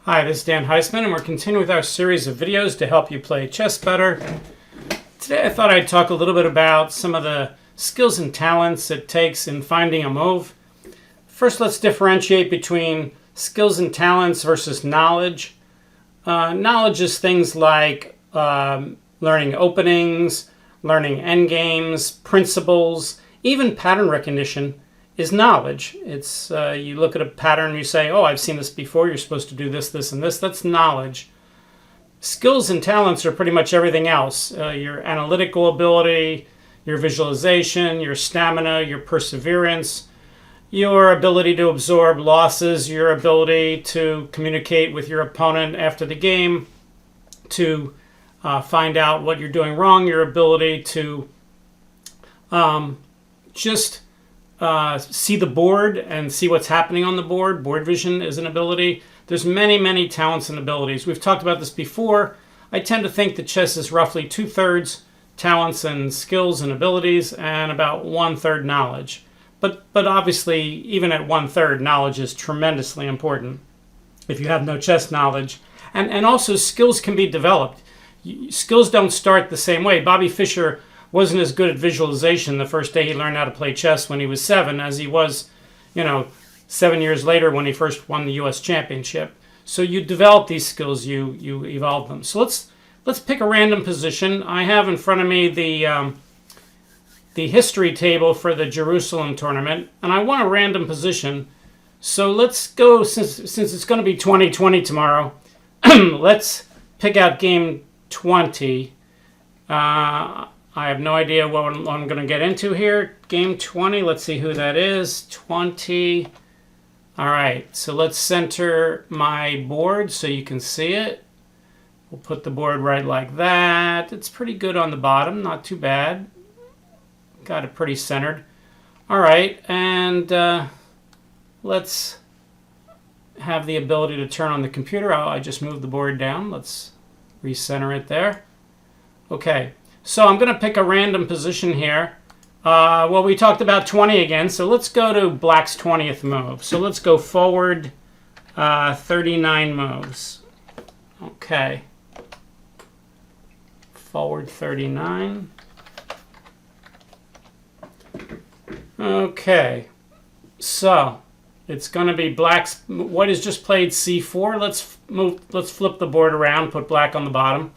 Hi, this is Dan Heisman, and we're continuing with our series of videos to help you play chess better. Today I thought I'd talk a little bit about some of the skills and talents it takes in finding a move. First, let's differentiate between skills and talents versus knowledge. Knowledge is things like learning openings, learning endgames, principles, even pattern recognition is knowledge. It's you look at a pattern and you say, oh, I've seen this before, you're supposed to do this, this, and this. That's knowledge. Skills and talents are pretty much everything else. Your analytical ability, your visualization, your stamina, your perseverance, your ability to absorb losses, your ability to communicate with your opponent after the game, to find out what you're doing wrong, your ability to just see the board and see what's happening on the board. Board vision is an ability. There's many, many talents and abilities. We've talked about this before. I tend to think that chess is roughly 2/3 talents and skills and abilities and about 1/3 knowledge. But obviously, even at 1/3, knowledge is tremendously important if you have no chess knowledge. And also, skills can be developed. Skills don't start the same way. Bobby Fischer wasn't as good at visualization the first day he learned how to play chess when he was 7 as he was, 7 years later when he first won the U.S. championship. So you develop these skills, you evolve them. So let's pick a random position. I have in front of me the history table for the Jerusalem tournament, and I want a random position. So let's go, since it's going to be 2020 tomorrow, let's pick out game 20. I have no idea what I'm going to get into here. Game 20, let's see who that is. 20. All right, so let's center my board so you can see it. We'll put the board right like that. It's pretty good on the bottom, not too bad. Got it pretty centered. All right, and let's have the ability to turn on the computer. I just moved the board down. Let's recenter it there. Okay. So I'm going to pick a random position here. Well, we talked about 20 again, so let's go to Black's 20th move. So let's go forward 39 moves. Okay. Forward 39. Okay. So it's going to be Black's. White has just played C4. Let's flip the board around, put Black on the bottom.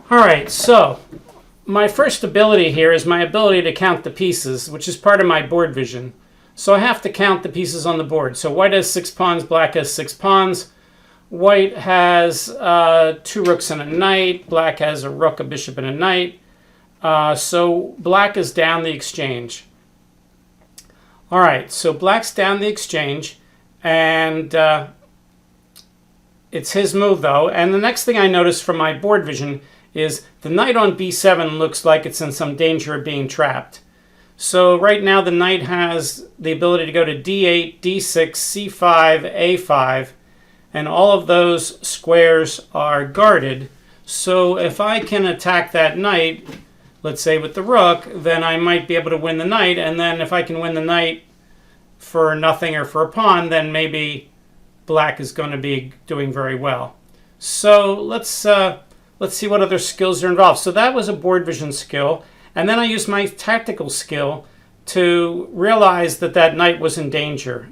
All right, so my first ability here is my ability to count the pieces, which is part of my board vision. So I have to count the pieces on the board. So White has 6 pawns, Black has 6 pawns. White has 2 rooks and a knight. Black has a rook, a bishop, and a knight. So Black is down the exchange. All right, so Black's down the exchange, and it's his move, though. And the next thing I notice from my board vision is the knight on b7 looks like it's in some danger of being trapped. So right now the knight has the ability to go to d8, d6, c5, a5, and all of those squares are guarded. So if I can attack that knight, let's say with the rook, then I might be able to win the knight. And then if I can win the knight for nothing or for a pawn, then maybe Black is going to be doing very well. So let's see what other skills are involved. So that was a board vision skill. And then I used my tactical skill to realize that that knight was in danger.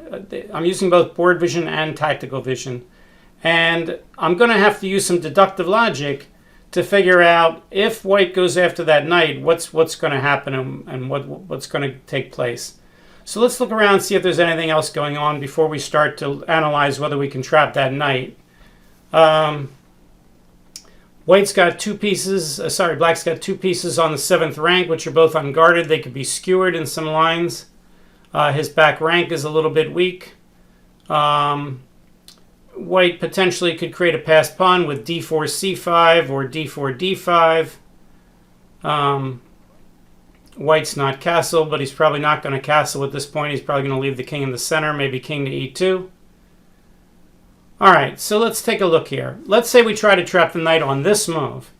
I'm using both board vision and tactical vision. And I'm going to have to use some deductive logic to figure out if White goes after that knight, what's going to happen and what's going to take place. So let's look around and see if there's anything else going on before we start to analyze whether we can trap that knight. White's got 2 pieces, Black's got 2 pieces on the 7th rank, which are both unguarded. They could be skewered in some lines. His back rank is a little bit weak. White potentially could create a passed pawn with d4, c5 or d4, d5. White's not castled, but he's probably not going to castle at this point. He's probably going to leave the king in the center, maybe king to e2. All right, so let's take a look here. Let's say we try to trap the knight on this move.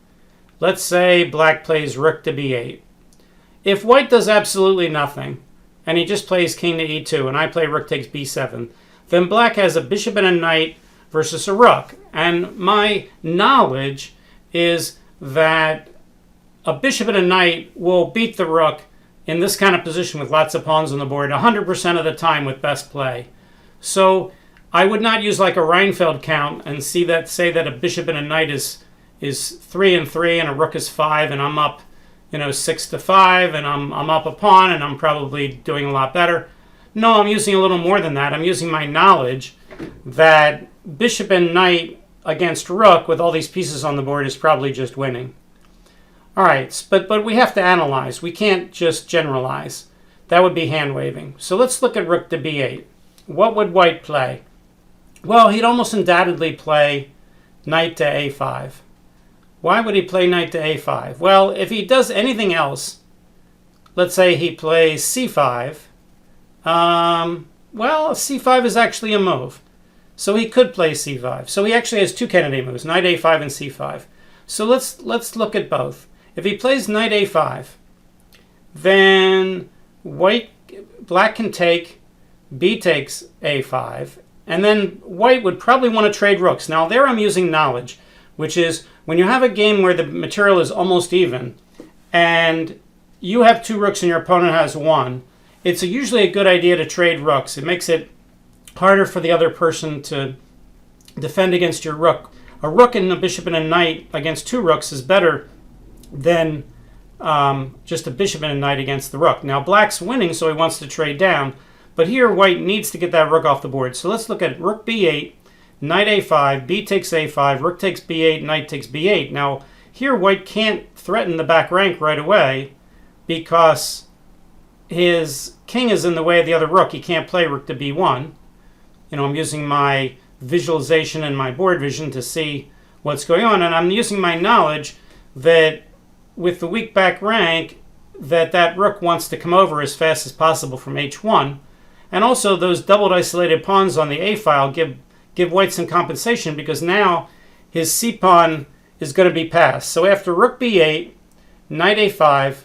Let's say Black plays rook to b8. If White does absolutely nothing, and he just plays king to e2, and I play rook takes b7, then Black has a bishop and a knight versus a rook. And my knowledge is that a bishop and a knight will beat the rook in this kind of position with lots of pawns on the board 100% of the time with best play. So I would not use like a Reinfeld count and say that a bishop and a knight is 3 and 3 and a rook is 5 and I'm up 6 to 5 and I'm up a pawn and I'm probably doing a lot better. No, I'm using a little more than that. I'm using my knowledge that bishop and knight against rook with all these pieces on the board is probably just winning. All right, but we have to analyze. We can't just generalize. That would be hand waving. So let's look at rook to b8. What would white play? Well, he'd almost undoubtedly play knight to a5. Why would he play knight to a5? Well, if he does anything else, let's say he plays c5, well, c5 is actually a move. So he could play c5. So he actually has two candidate moves, knight a5 and c5. So let's look at both. If he plays knight a5, then black can take, b takes a5, and then white would probably want to trade rooks. Now there I'm using knowledge, which is when you have a game where the material is almost even, and you have 2 rooks and your opponent has 1, it's usually a good idea to trade rooks. It makes it harder for the other person to defend against your rook. A rook and a bishop and a knight against 2 rooks is better than just a bishop and a knight against the rook. Now black's winning, so he wants to trade down, but here white needs to get that rook off the board. So let's look at rook b8, knight a5, b takes a5, rook takes b8, knight takes b8. Now here white can't threaten the back rank right away because his king is in the way of the other rook. He can't play rook to b1. I'm using my visualization and my board vision to see what's going on, and I'm using my knowledge that with the weak back rank that rook wants to come over as fast as possible from h1, and also those doubled isolated pawns on the a file give white some compensation because now his c pawn is going to be passed. So after rook b8, knight a5,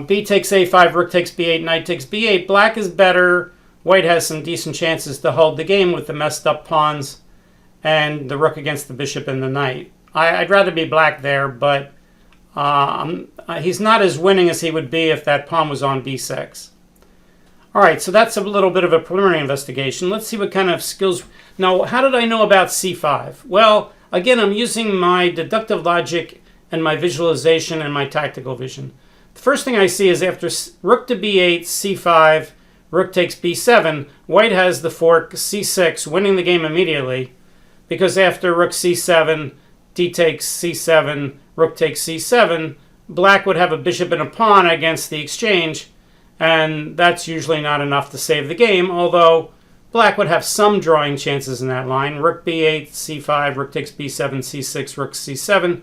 b takes a5, rook takes b8, knight takes b8, black is better. White has some decent chances to hold the game with the messed up pawns and the rook against the bishop and the knight. I'd rather be black there, but he's not as winning as he would be if that pawn was on b6. All right, so that's a little bit of a preliminary investigation. Let's see what kind of skills. Now, how did I know about c5? Well, again, I'm using my deductive logic and my visualization and my tactical vision. The first thing I see is after rook to b8, c5, rook takes b7, white has the fork c6, winning the game immediately, because after rook c7, d takes c7, rook takes c7, black would have a bishop and a pawn against the exchange, and that's usually not enough to save the game, although black would have some drawing chances in that line. Rook b8, c5, rook takes b7, c6, rook c7,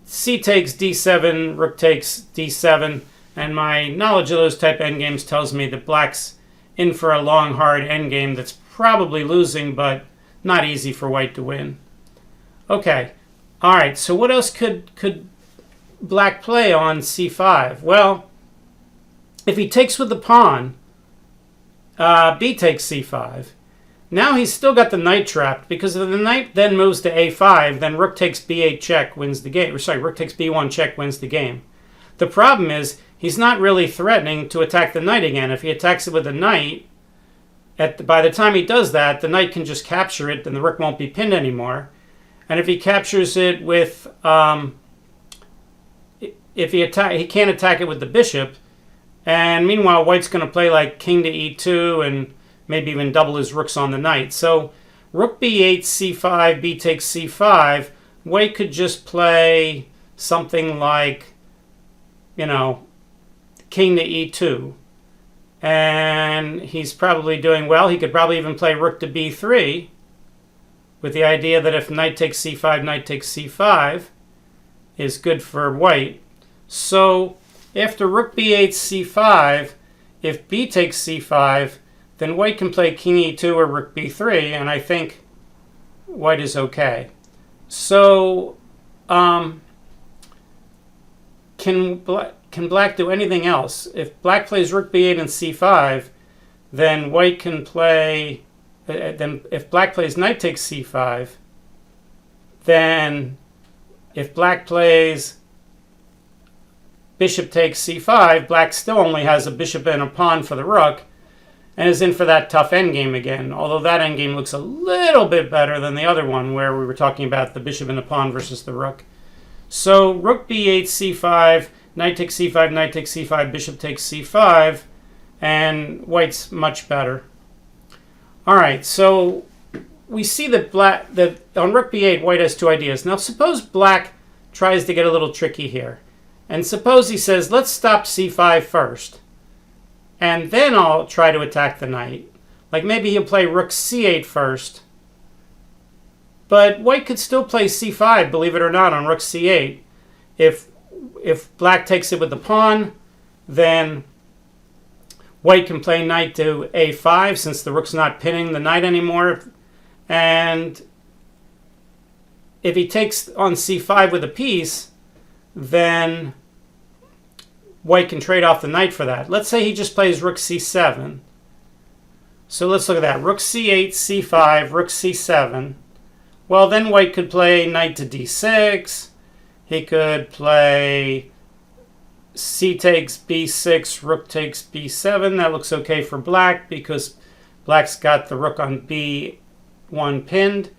c takes d7, rook takes d7, and my knowledge of those type endgames tells me that black's in for a long, hard endgame that's probably losing, but not easy for white to win. Okay, all right, so what else could black play on c5? Well, if he takes with the pawn, b takes c5. Now he's still got the knight trapped, because if the knight then moves to a5, then rook takes b8 check wins the game. Or sorry, rook takes b1 check wins the game. The problem is he's not really threatening to attack the knight again. If he attacks it with a knight, by the time he does that, the knight can just capture it, and the rook won't be pinned anymore. And if he captures it with, he can't attack it with the bishop. And meanwhile, white's going to play like king to e2 and maybe even double his rooks on the knight. So rook b8, c5, b takes c5. White could just play something like, king to e2. And he's probably doing well. He could probably even play rook to b3 with the idea that if knight takes c5, knight takes c5 is good for white. So after rook b8, c5, if b takes c5, then white can play king e2 or rook b3, and I think white is okay. So can black do anything else? If black plays rook b8 and c5, then white can play then if black plays knight takes c5, then if black plays bishop takes c5, black still only has a bishop and a pawn for the rook, and is in for that tough endgame again, although that endgame looks a little bit better than the other one where we were talking about the bishop and the pawn versus the rook. So rook b8, c5, knight takes c5, knight takes c5, bishop takes c5, and white's much better. All right, so we see that on rook b8, white has two ideas. Now suppose black tries to get a little tricky here. And suppose he says, let's stop c5 first, and then I'll try to attack the knight. Like maybe he'll play rook c8 first, but white could still play c5, believe it or not, on rook c8. If black takes it with the pawn, then white can play knight to a5 since the rook's not pinning the knight anymore. And if he takes on c5 with a piece, then white can trade off the knight for that. Let's say he just plays rook c7. So let's look at that. Rook c8, c5, rook c7. Well, then white could play knight to d6. He could play c takes b6, rook takes b7. That looks okay for black because black's got the rook on b1 pinned.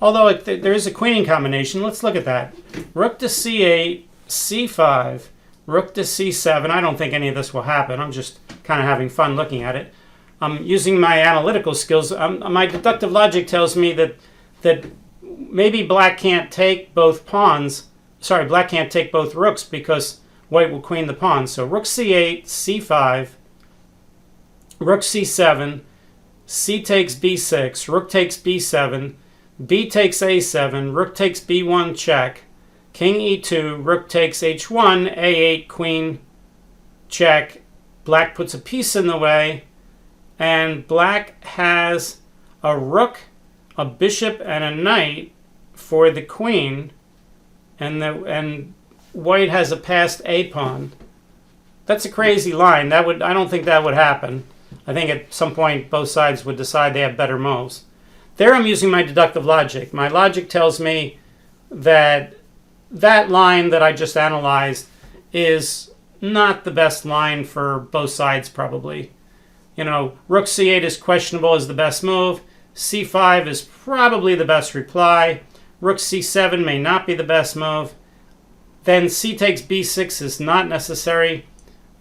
Although there is a queening combination. Let's look at that. Rook to c8, c5, rook to c7. I don't think any of this will happen. I'm just kind of having fun looking at it. I'm using my analytical skills. My deductive logic tells me that maybe black can't take both pawns. Sorry, black can't take both rooks because white will queen the pawn. So rook c8, c5, rook c7, c takes b6, rook takes b7, b takes a7, rook takes b1 check, king e2, rook takes h1, a8, queen check. Black puts a piece in the way, and black has a rook, a bishop, and a knight for the queen, and white has a passed a pawn. That's a crazy line. I don't think that would happen. I think at some point both sides would decide they have better moves. There I'm using my deductive logic. My logic tells me that that line that I just analyzed is not the best line for both sides probably. You know, rook c8 is questionable as the best move. c5 is probably the best reply. Rook c7 may not be the best move. Then c takes b6 is not necessary.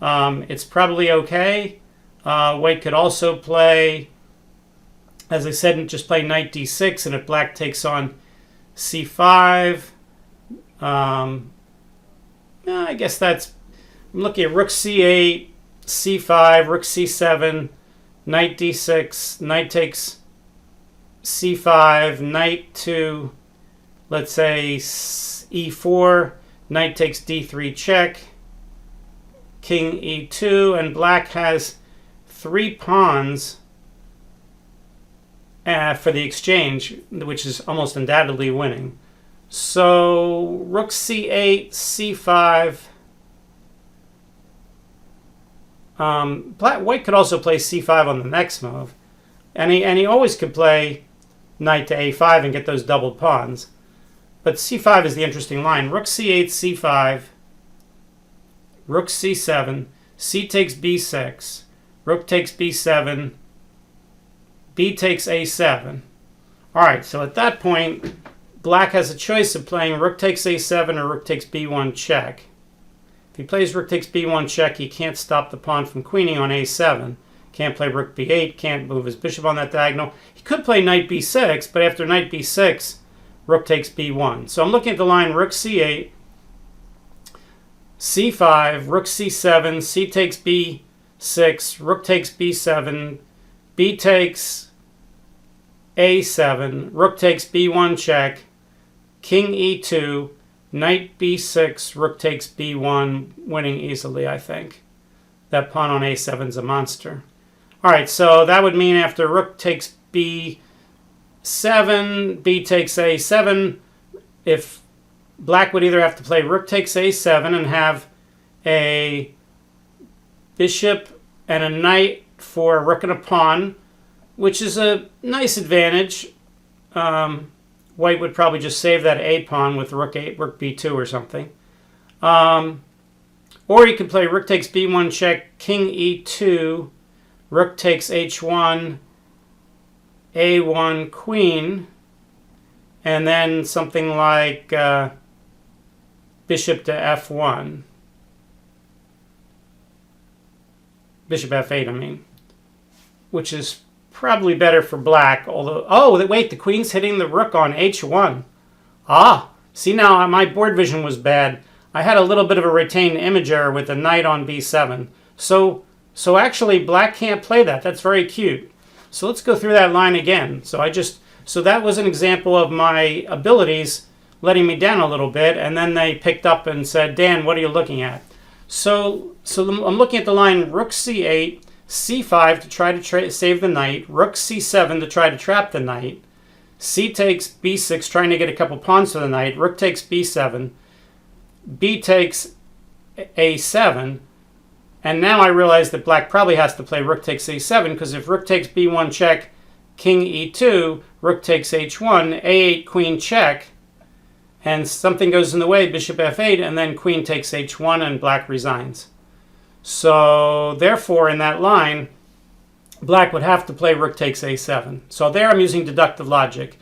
It's probably okay. White could also play, as I said, just play knight d6, and if black takes on c5, I guess that's, I'm looking at rook c8, c5, rook c7, knight d6, knight takes c5, knight to, let's say, e4, knight takes d3 check, king e2, and black has 3 pawns for the exchange, which is almost undoubtedly winning. So rook c8, c5. White could also play c5 on the next move, and he always could play knight to a5 and get those doubled pawns. But c5 is the interesting line. Rook c8, c5, rook c7, c takes b6, rook takes b7, b takes a7. All right, so at that point, black has a choice of playing rook takes a7 or rook takes b1 check. If he plays rook takes b1 check, he can't stop the pawn from queening on a7. Can't play rook b8, can't move his bishop on that diagonal. He could play knight b6, but after knight b6, rook takes b1. So I'm looking at the line rook c8, c5, rook c7, c takes b6, rook takes b7, b takes a7, rook takes b1 check, king e2, knight b6, rook takes b1, winning easily, I think. That pawn on a7 is a monster. All right, so that would mean after rook takes b7, b takes a7, if black would either have to play rook takes a7 and have a bishop and a knight for a rook and a pawn, which is a nice advantage. White would probably just save that A pawn with rook B2 or something. Or you could play rook takes B1 check, king E2, rook takes H1, A1 queen, and then something like bishop to F1. Bishop F8, I mean. Which is probably better for black, although... Oh, wait, the queen's hitting the rook on H1. Ah, see now, my board vision was bad. I had a little bit of a retained image error with the knight on B7. So actually, black can't play that. That's very cute. So let's go through that line again. So that was an example of my abilities letting me down a little bit, and then they picked up and said, Dan, what are you looking at? So I'm looking at the line rook C8, C5 to try to save the knight, rook C7 to try to trap the knight, C takes B6 trying to get a couple pawns to the knight, rook takes B7, B takes A7, and now I realize that black probably has to play rook takes A7, because if rook takes B1 check, king E2, rook takes H1, A8 queen check, and something goes in the way, bishop F8, and then queen takes H1 and black resigns. So therefore in that line, black would have to play rook takes A7. So there I'm using deductive logic.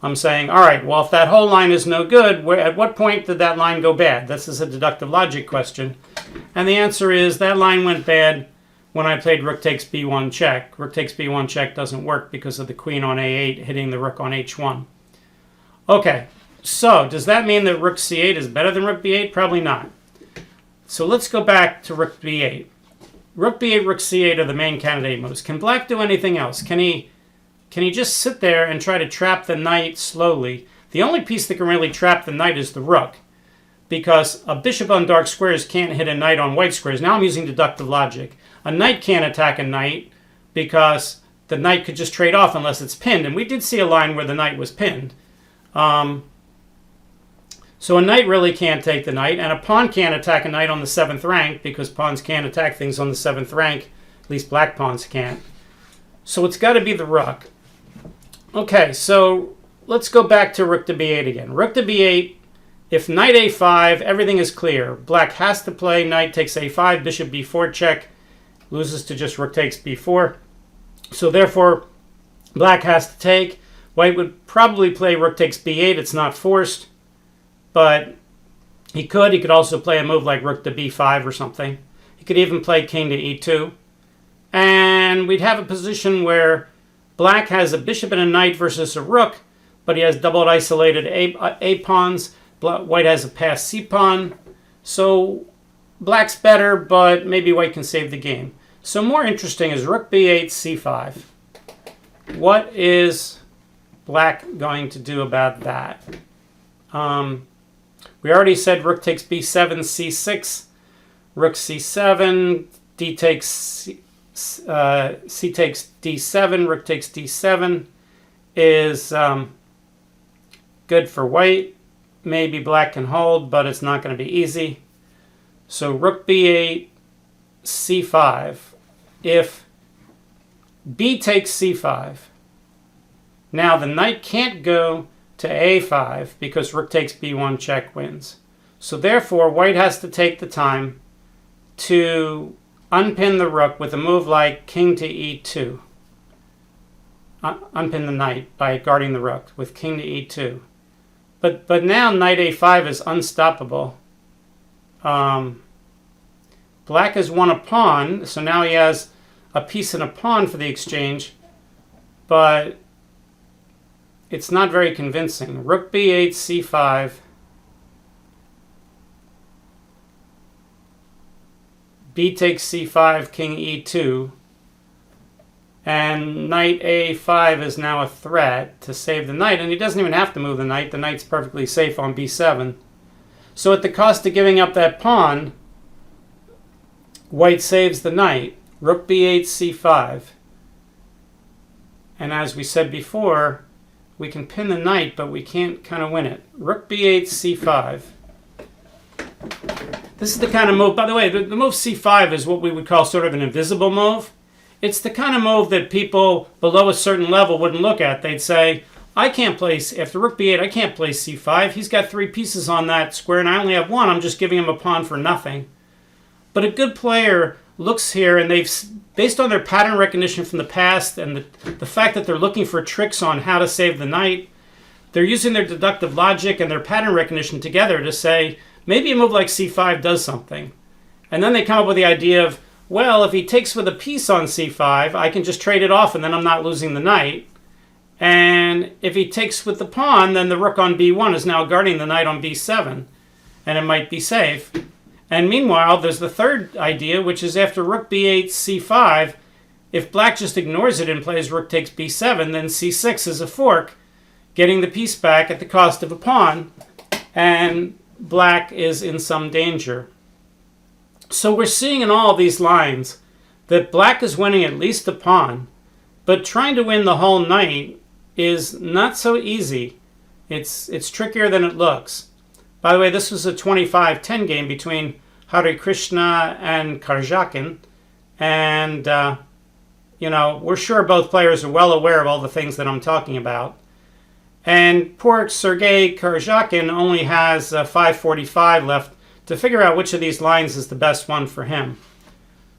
I'm saying, all right, well, if that whole line is no good, at what point did that line go bad? This is a deductive logic question. And the answer is that line went bad when I played rook takes B1 check. Rook takes B1 check doesn't work because of the queen on A8 hitting the rook on H1. Okay, so does that mean that rook C8 is better than rook B8? Probably not. So let's go back to rook B8. Rook B8, rook C8 are the main candidate moves. Can black do anything else? Can he just sit there and try to trap the knight slowly? The only piece that can really trap the knight is the rook, because a bishop on dark squares can't hit a knight on white squares. Now I'm using deductive logic. A knight can't attack a knight because the knight could just trade off unless it's pinned. And we did see a line where the knight was pinned. So a knight really can't take the knight, and a pawn can't attack a knight on the 7th rank because pawns can't attack things on the 7th rank. At least black pawns can't. So it's got to be the rook. Okay, so let's go back to rook to b8 again. Rook to b8, if knight a5, everything is clear. Black has to play knight takes a5, bishop b4 check, loses to just rook takes b4. So therefore, black has to take. White would probably play rook takes b8. It's not forced, but he could. He could also play a move like rook to b5 or something. He could even play king to e2. And we'd have a position where black has a bishop and a knight versus a rook, but he has double isolated A pawns. White has a passed C pawn. So black's better, but maybe white can save the game. So more interesting is rook b8, c5. What is black going to do about that? We already said rook takes b7, c6, rook c7, d takes c takes d7, rook takes d7 is good for white. Maybe black can hold, but it's not going to be easy. So rook b8, c5. If b takes c5, now the knight can't go to a5 because rook takes b1 check wins. So therefore, white has to take the time to unpin the rook with a move like king to e2. Unpin the knight by guarding the rook with king to e2. But now knight a5 is unstoppable. Black has won a pawn, so now he has a piece and a pawn for the exchange, but it's not very convincing. Rook b8, c5. B takes c5, king e2. And knight a5 is now a threat to save the knight. And he doesn't even have to move the knight. The knight's perfectly safe on b7. So at the cost of giving up that pawn, white saves the knight. Rook b8, c5. And as we said before, we can pin the knight, but we can't kind of win it. Rook b8, c5. This is the kind of move, by the way, the move c5 is what we would call sort of an invisible move. it's the kind of move that people below a certain level wouldn't look at. They'd say, I can't play, after rook b8, I can't play c5. He's got 3 pieces on that square and I only have 1. I'm just giving him a pawn for nothing. But a good player looks here and they've, based on their pattern recognition from the past and the fact that they're looking for tricks on how to save the knight, they're using their deductive logic and their pattern recognition together to say, maybe a move like c5 does something. And then they come up with the idea of, well, if he takes with a piece on c5, I can just trade it off and then I'm not losing the knight. And if he takes with the pawn, then the rook on b1 is now guarding the knight on b7, and it might be safe. And meanwhile, there's the third idea, which is after rook b8, c5, if black just ignores it and plays rook takes b7, then c6 is a fork, getting the piece back at the cost of a pawn, and black is in some danger. So we're seeing in all these lines that black is winning at least a pawn, but trying to win the whole knight is not so easy. It's trickier than it looks. By the way, this was a 25-10 game between Hare Krishna and Karjakin, and we're sure both players are well aware of all the things that I'm talking about. And poor Sergei Karjakin only has 5:45 left to figure out which of these lines is the best one for him.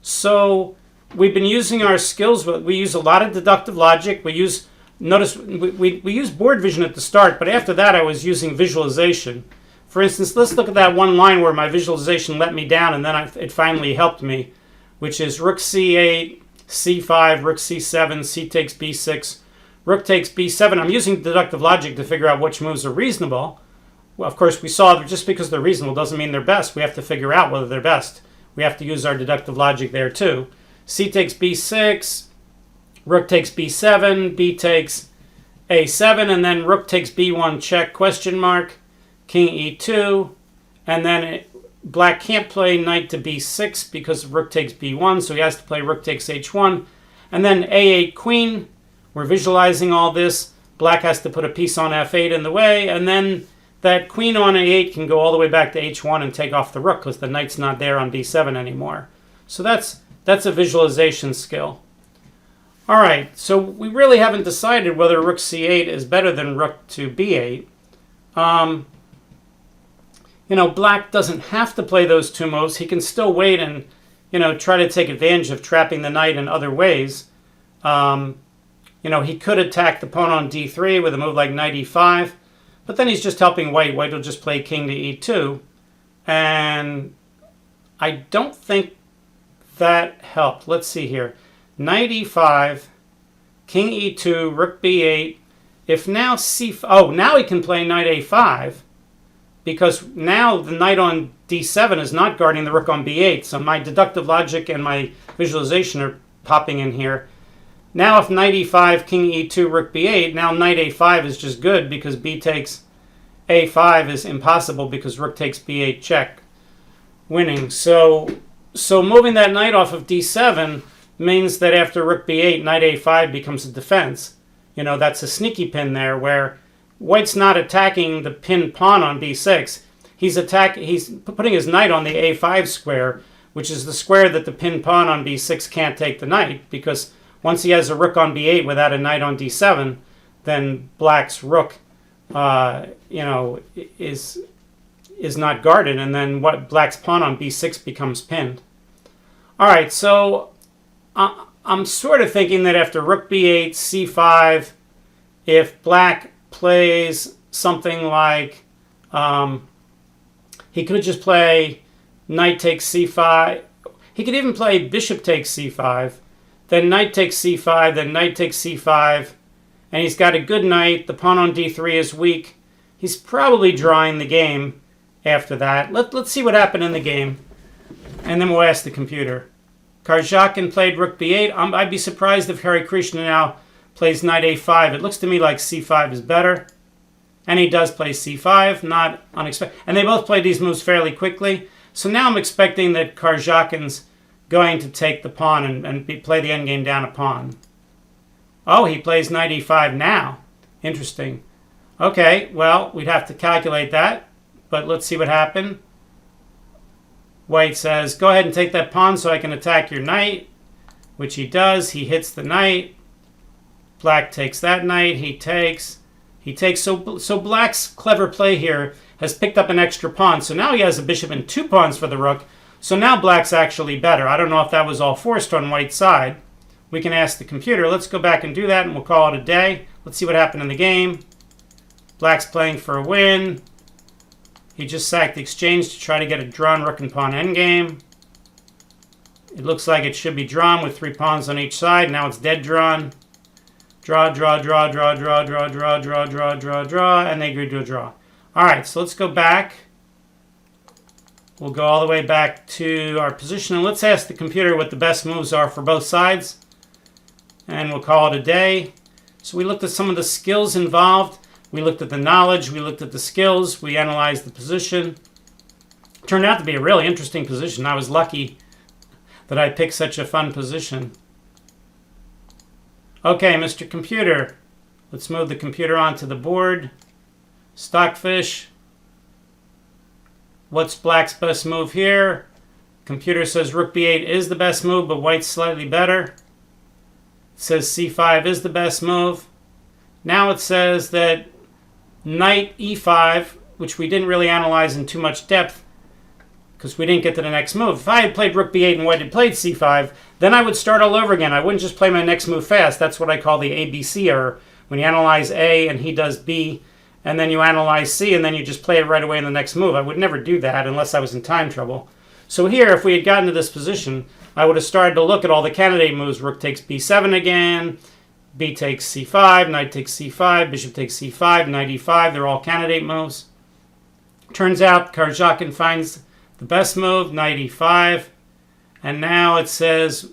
So we've been using our skills. We use a lot of deductive logic. We use board vision at the start, but after that I was using visualization. For instance, let's look at that one line where my visualization let me down and then it finally helped me, which is rook c8, c5, rook c7, c takes b6, rook takes b7. I'm using deductive logic to figure out which moves are reasonable. Well, of course, we saw that just because they're reasonable doesn't mean they're best. We have to figure out whether they're best. We have to use our deductive logic there too. C takes b6, rook takes b7, b takes a7, and then rook takes b1 check, question mark, king e2, and then black can't play knight to b6 because rook takes b1, so he has to play rook takes h1, and then a8 queen. We're visualizing all this. Black has to put a piece on f8 in the way, and then that queen on a8 can go all the way back to h1 and take off the rook because the knight's not there on b7 anymore. So that's a visualization skill. All right, so we really haven't decided whether rook c8 is better than rook to b8. Black doesn't have to play those two moves. He can still wait and, try to take advantage of trapping the knight in other ways. He could attack the pawn on d3 with a move like knight e5, but then he's just helping white. White will just play king to e2, and I don't think that helped. Let's see here. Knight e5, king e2, rook b8. If now now he can play knight a5, because now the knight on d7 is not guarding the rook on b8. So my deductive logic and my visualization are popping in here. Now if knight e5, king e2, rook b8, now knight a5 is just good because b takes a5 is impossible because rook takes b8 check, winning. So moving that knight off of d7 means that after rook b8, knight a5 becomes a defense. That's a sneaky pin there where white's not attacking the pinned pawn on b6. He's putting his knight on the a5 square, which is the square that the pinned pawn on b6 can't take the knight, because once he has a rook on b8 without a knight on d7, then black's rook is not guarded, and then black's pawn on b6 becomes pinned. All right, so I'm sort of thinking that after rook b8, c5, if black plays something like, he could just play knight takes c5. He could even play bishop takes c5, then knight takes c5, then knight takes c5, and he's got a good knight. The pawn on d3 is weak. He's probably drawing the game after that. Let's see what happened in the game, and then we'll ask the computer. Karjakin played rook b8. I'd be surprised if Hare Krishna now plays knight a5. It looks to me like c5 is better. And he does play c5, not unexpected. And they both played these moves fairly quickly. So now I'm expecting that Karjakin's going to take the pawn and play the endgame down a pawn. Oh, he plays knight e5 now. Interesting. Okay, well, we'd have to calculate that. But let's see what happened. White says, go ahead and take that pawn so I can attack your knight. which he does. He hits the knight. Black takes that knight. He takes. So black's clever play here has picked up an extra pawn. So now he has a bishop and 2 pawns for the rook. So now black's actually better. I don't know if that was all forced on white's side. We can ask the computer. Let's go back and do that, and we'll call it a day. Let's see what happened in the game. Black's playing for a win. He just sacked the exchange to try to get a drawn rook and pawn endgame. It looks like it should be drawn with 3 pawns on each side. Now it's dead drawn. Draw, draw, draw, draw, draw, draw, draw, draw, draw, draw, draw, and they agreed to a draw. All right, so let's go back. We'll go all the way back to our position, and let's ask the computer what the best moves are for both sides. And we'll call it a day. So we looked at some of the skills involved. We looked at the knowledge. We looked at the skills. We analyzed the position. It turned out to be a really interesting position. I was lucky that I picked such a fun position. Okay, Mr. Computer. Let's move the computer onto the board. Stockfish. What's black's best move here? Computer says rook b8 is the best move, but white's slightly better. It says c5 is the best move. Now it says that knight e5, which we didn't really analyze in too much depth because we didn't get to the next move. If I had played rook b8 and white had played c5, then I would start all over again. I wouldn't just play my next move fast. That's what I call the ABC error. When you analyze A and he does B, and then you analyze C, and then you just play it right away in the next move. I would never do that unless I was in time trouble. So here, if we had gotten to this position, I would have started to look at all the candidate moves. Rook takes b7 again, b takes c5, knight takes c5, bishop takes c5, knight e5. They're all candidate moves. Turns out Karjakin finds the best move, knight e5. And now it says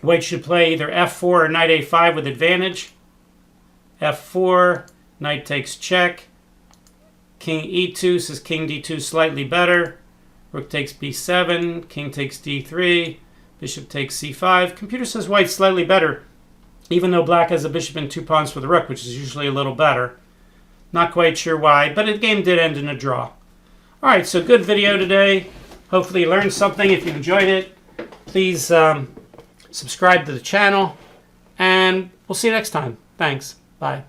white should play either f4 or knight a5 with advantage. f4, knight takes check. King e2 says king d2 slightly better. Rook takes b7, king takes d3, bishop takes c5. Computer says white's slightly better, even though black has a bishop and 2 pawns for the rook, which is usually a little better. Not quite sure why, but the game did end in a draw. All right, so good video today. Hopefully you learned something. If you enjoyed it, please subscribe to the channel, and we'll see you next time. Thanks. Bye.